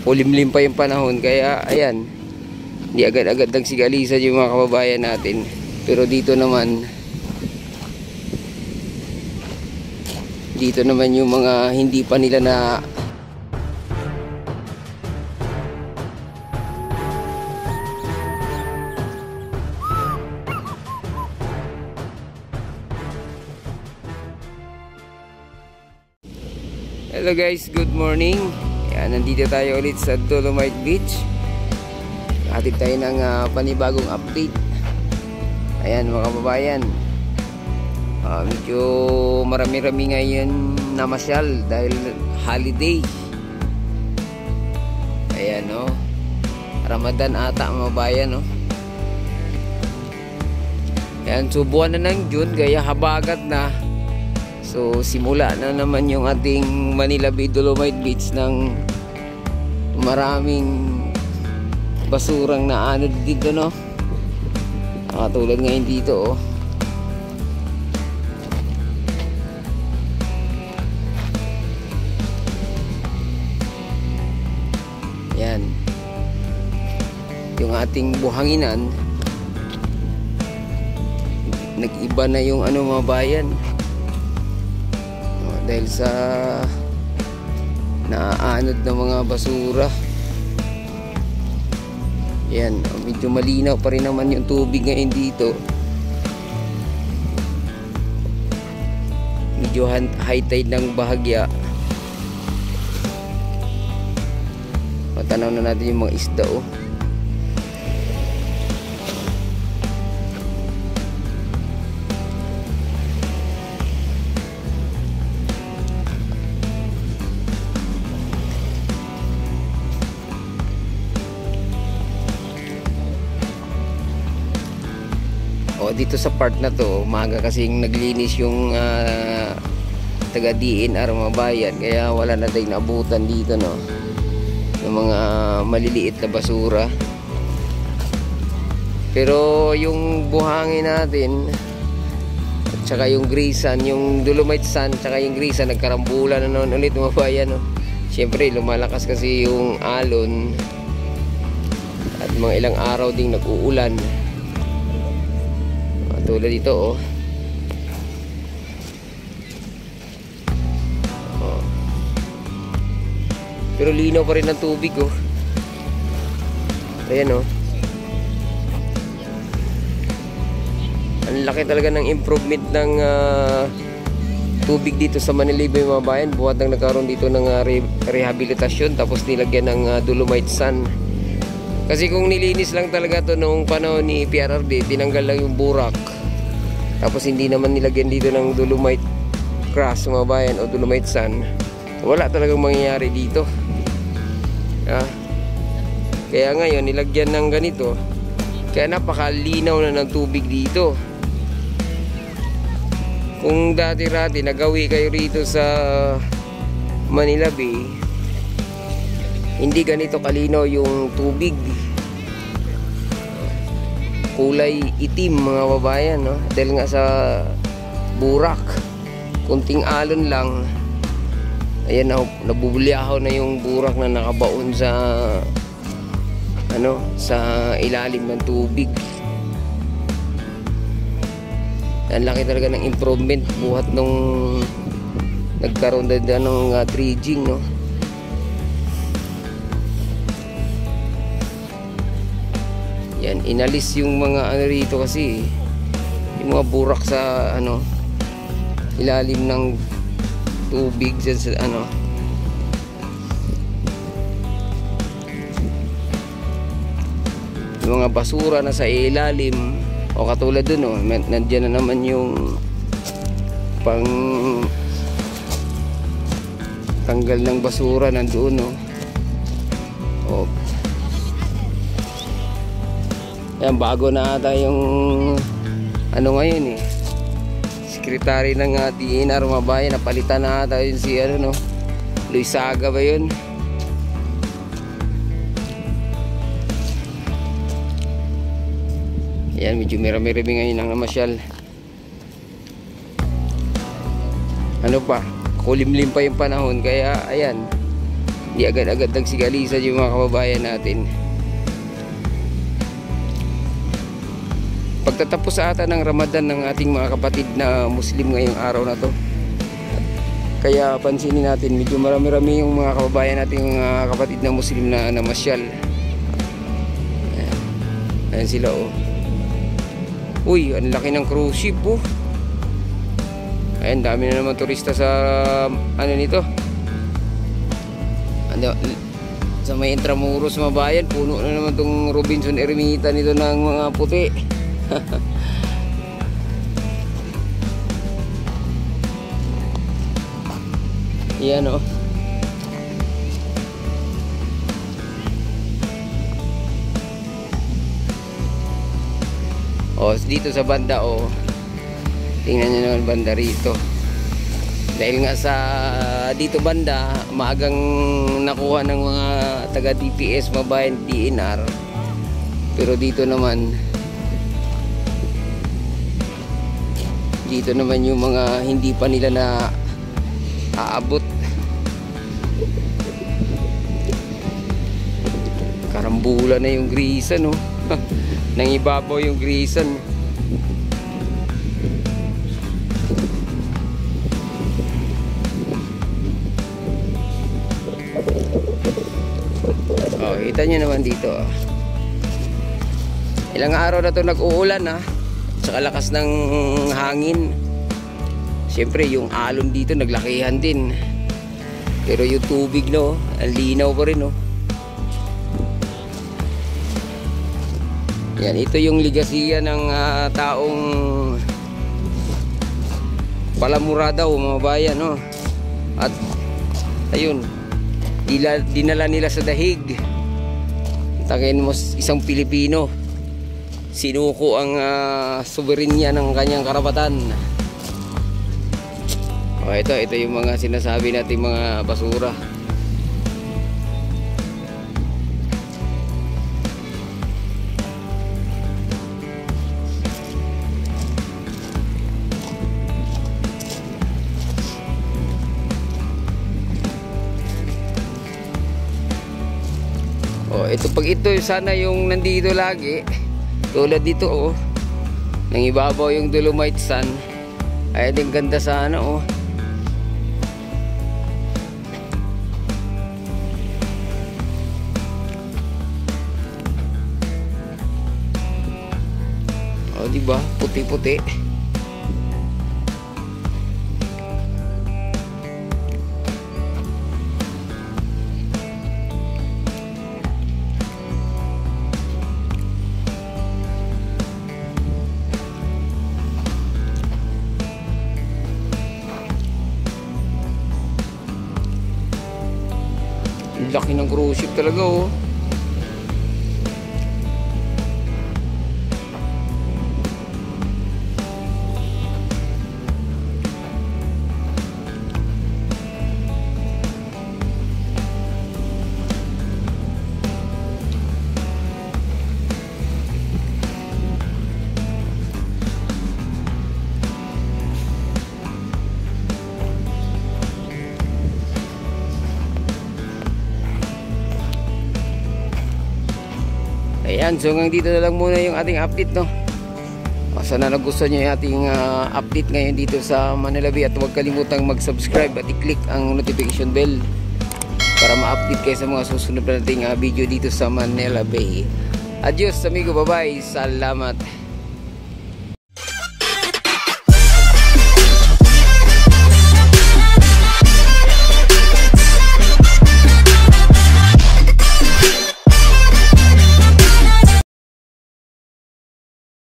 kulimlim pa yung panahon, kaya ayan, hindi agad-agad nagsigalisan yung mga kababayan natin. Pero dito naman yung mga hindi pa nila na Hello guys, good morning. Yan, nandito tayo ulit sa Dolomite Beach. Hatid tayo ng panibagong update. Ayan mga kababayan, medyo marami-rami ngayon namasyal dahil holiday. Ayan o, Ramadan ata mga bayan o. Ayan, so buwan na ng June, kaya habagat na. So simula na naman yung ating Manila Bay Dolomite Beach ng maraming basurang naanod dito, no? Katulad ngayon dito, oh. Yan. Yung ating buhanginan, nag-iba na yung mga bayan. Dahil sa naaanod ng mga basura. Yan, medyo malinaw pa rin naman yung tubig ngayon dito. Medyo high tide ng bahagya. Matanaw na natin yung mga isda, oh. Dito sa part na to, umaga kasing naglinis yung taga DNR mga bayan, kaya wala na tayong naabutan dito, no, yung mga maliliit na basura. Pero yung buhangin natin at saka yung Grisan, yung Dolomite Sand tsaka yung Grisan, nagkarambulan na noon ulit mga bayan, no. Siyempre lumalakas kasi yung alon at mga ilang araw ding nag-uulan. Tulad dito, oh. Oh. Pero linaw pa rin ang tubig, oh. Ayan, oh. Ang laki talaga ng improvement ng tubig dito sa Manila Bay mga bayan. Buhat nang nagkaroon dito ng rehabilitasyon, tapos nilagyan ng Dolomite Sand. Kasi kung nilinis lang talaga to noong panahon ni PRRD, tinanggal lang yung burak, tapos hindi naman nilagyan dito ng Dolomite Crush mga bayan o Dolomite Sand, wala talagang mangyayari dito. Kaya ngayon nilagyan ng ganito, kaya napakalinaw na ng tubig dito. Kung dati-rati nagawi kayo rito sa Manila Bay, hindi ganito kalinaw yung tubig. Kulay itim mga babayan, no? Dahil nga sa burak, kunting alon lang, ayan na, nabubulyahaw na yung burak na nakabaon sa sa ilalim ng tubig. Ang laki talaga ng improvement buhat nung nagkaroon din ng dredging, no? Yan, inalis yung mga rito kasi, yung mga burak sa ilalim ng tubig dyan sa yung mga basura na sa ilalim, o katulad dun, oh, nandiyan na naman yung pang tanggal ng basura nandoon, oh. Oh. Yan, bago na ata yung ngayon, sekretary ng DNR mga bayan, napalitan na ata yun si Luis Saga ba yun? Yan, medyo mirami-rami ngayon ang namasyal. Kulimlim pa yung panahon, kaya ayan, Hindi agad-agad nagsigalisan yung mga kababayan natin. Pagtatapos sa ata ng Ramadan ng ating mga kapatid na Muslim ngayong araw na to, kaya pansinin natin medyo marami-rami yung mga kababayan natin, mga kapatid na Muslim na namasyal. Ayan sila oh. Uy, ang laki ng cruise ship oh. Ayan, dami na naman turista sa ano nito, sa may Intramuros Mabayan. Puno na naman tong Robinson Ermita nito ng mga puti. Yan oh. Oh, dito sa banda oh. Tingnan nyo naman banda rito. Dahil nga sa dito banda, maagang nakuha ng mga taga DPS Mabayan DNR. Pero dito naman yung mga hindi pa nila na aabot. Karambula na yung grisan oh. Nangibabaw yung grisan. Oh, kita nyo naman dito oh. Ilang araw na to nag-uulan ah. Saka lakas ng hangin. Siyempre yung alon dito naglakihan din. Pero yung tubig no, ang linaw pa rin no. Yan, ito yung ligasiya ng taong Palamura daw mga bayan no. At ayun, dinala nila sa dahig. Tangin mo, isang Pilipino sinuko ang soberenya ng kanyang karapatan. O ito yung mga sinasabi nating mga basura. O ito, pag ito sana yung nandito lagi, tulad dito oh, nang ibabaw yung Dolomite Sun, ay din ganda sana oh. Oh, diba? Puti-puti. Laki ng cruise ship talaga oh. Ayan, so hanggang dito na lang muna yung ating update no. Sana nagustuhan nyo yung ating update ngayon dito sa Manila Bay. At huwag kalimutang mag-subscribe at i-click ang notification bell para ma-update kayo sa mga susunod na nating video dito sa Manila Bay. Adios amigo, bye bye, salamat.